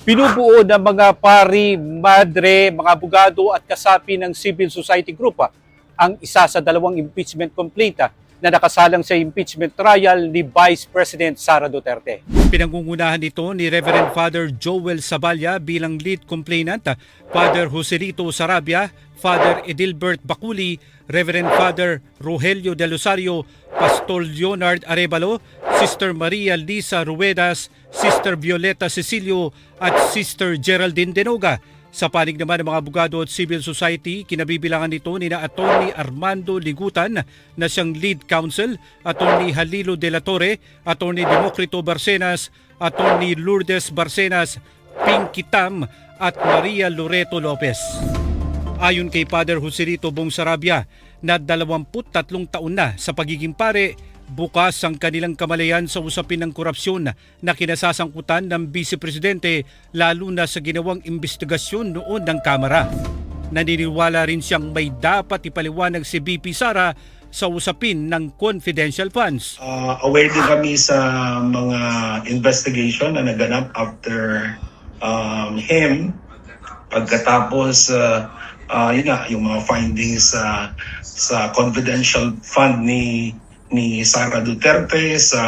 Binubuo ng mga pari, madre, mga abogado at kasapi ng civil society group ang isa sa dalawang impeachment complaint na nakasalang sa impeachment trial ni Vice President Sara Duterte. Pinangungunahan ito ni Reverend Father Joel Saballa bilang lead complainant, Father Joselito Sarabia, Father Edilbert Baculi, Reverend Father Rogelio de Rosario, Pastor Leonard Arevalo, Sister Maria Lisa Ruedas, Sister Violeta Cecilio at Sister Geraldine Denoga. Sa panig naman ng mga abogado at civil society, kinabibilangan nito ni na Atty. Armando Ligutan na siyang lead counsel, Atty. Halilo de la Torre, Atty. Democrito Barcenas, Atty. Lourdes Barcenas, Pinky Tam at Maria Loreto Lopez. Ayon kay Father Joselito Bong Sarabia na 23 taon na sa pagiging pare, bukas ang kanilang kamalayan sa usapin ng korupsyon na kinasasangkutan ng Vice Presidente lalo na sa ginawang investigasyon noon ng Kamara. Naniniwala rin siyang may dapat ipaliwanag si VP Sara sa usapin ng confidential funds. Aware din kami sa mga investigation na naganap after him pagkatapos yun nga, yung mga findings sa confidential fund ni Sara Duterte sa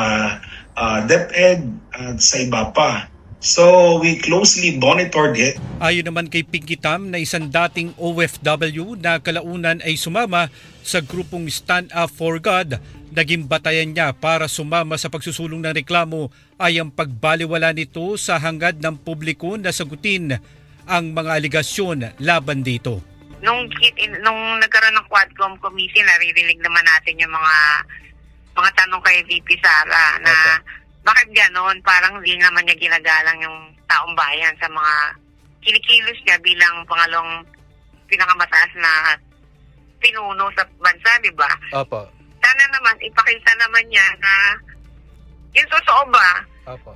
DepEd at sa iba pa. So we closely monitored it. Ayon naman kay Pinky Tam na isang dating OFW na kalaunan ay sumama sa grupong Stand Up for God, naging batayan niya para sumama sa pagsusulong ng reklamo ay ang pagbaliwala nito sa hangad ng publiko na sagutin ang mga aligasyon laban dito. Nung nagkaroon ng Quadcom committee, naririnig naman natin yung mga tanong kay VP Sara na bakit gano'n, parang hindi naman niya ginagalang yung taong bayan sa mga kinikilos niya bilang pangalawang pinakamataas na pinuno sa bansa, di ba? Opo. Sana naman, ipakita naman niya na yung totoo ba? Opo.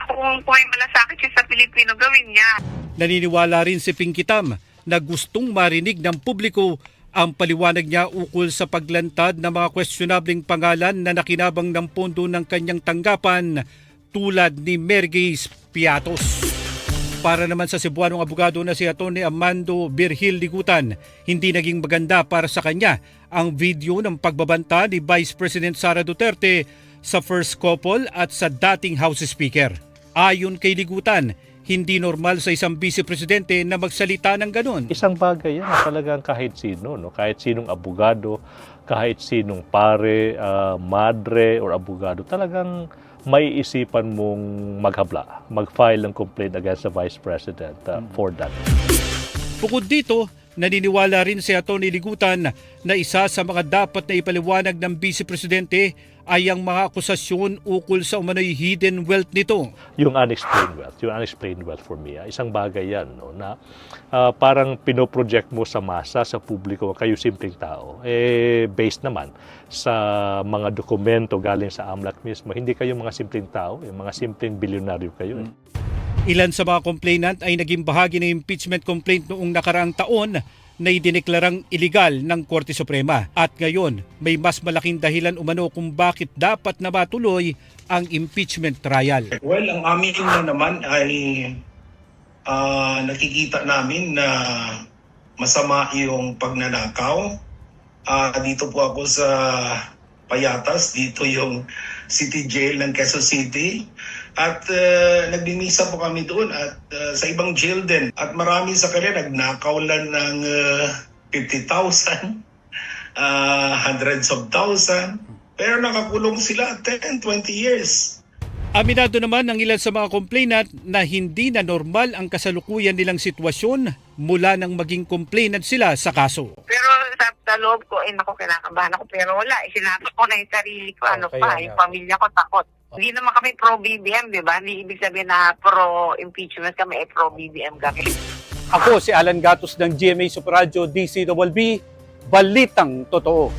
Kung may malasakit siya sa Pilipino, gawin niya. Naniniwala rin si Pinky Tam na gustong marinig ng publiko ang paliwanag niya ukol sa paglantad ng mga questionableng pangalan na nakinabang ng pondo ng kanyang tanggapan tulad ni Mergis Piatos. Para naman sa Cebuanong abogado na si Atty. Armando Virgil Ligutan, hindi naging maganda para sa kanya ang video ng pagbabanta ni Vice President Sara Duterte sa first couple at sa dating House Speaker. Ayon kay Ligutan, hindi normal sa isang Vice Presidente na magsalita ng ganun. Isang bagay yan na talagang kahit sino, no? Kahit sinong abogado, kahit sinong pare, madre or abogado, talagang may isipan mong maghabla, mag-file ng complaint against the Vice President for that. Bukod dito, naniniwala rin si Atty. Ligutan na isa sa mga dapat na ipaliwanag ng Vice Presidente ay ang mga akusasyon ukol sa umano'y hidden wealth nito. Yung unexplained wealth for me, isang bagay yan, no, na parang pinoproject mo sa masa, sa publiko, kayo simpleng tao. Based naman sa mga dokumento galing sa AMLAC mismo, hindi kayo mga simpleng tao, mga simpleng bilyonaryo kayo. Ilan sa mga complainant ay naging bahagi ng impeachment complaint noong nakaraang taon na idineklarang iligal ng Korte Suprema. At ngayon, may mas malaking dahilan umano kung bakit dapat na matuloy ang impeachment trial. Well, ang amin na naman ay nakikita namin na masama yung pagnanakaw. Dito po ako sa Payatas, dito yung City Jail ng Quezon City. At nagmimisa po kami doon at sa ibang jail din. At marami sa kanila nagnakaw lang ng 50,000, hundreds of thousand. Pero nakakulong sila 10, 20 years. Aminado naman ang ilan sa mga complainant na hindi na normal ang kasalukuyan nilang sitwasyon mula nang maging complainant sila sa kaso. Pero sa loob ko, naku, kinakabahan ako. Pero wala, sinabi ko na yung sarili ko, yung pamilya ko takot. Hindi naman kami pro-BBM, di ba? Hindi ibig sabihin na pro-impeachment kami, pro-BBM kami. Ako si Alan Gatos ng GMA Super Radio DCWB, Balitang Totoo.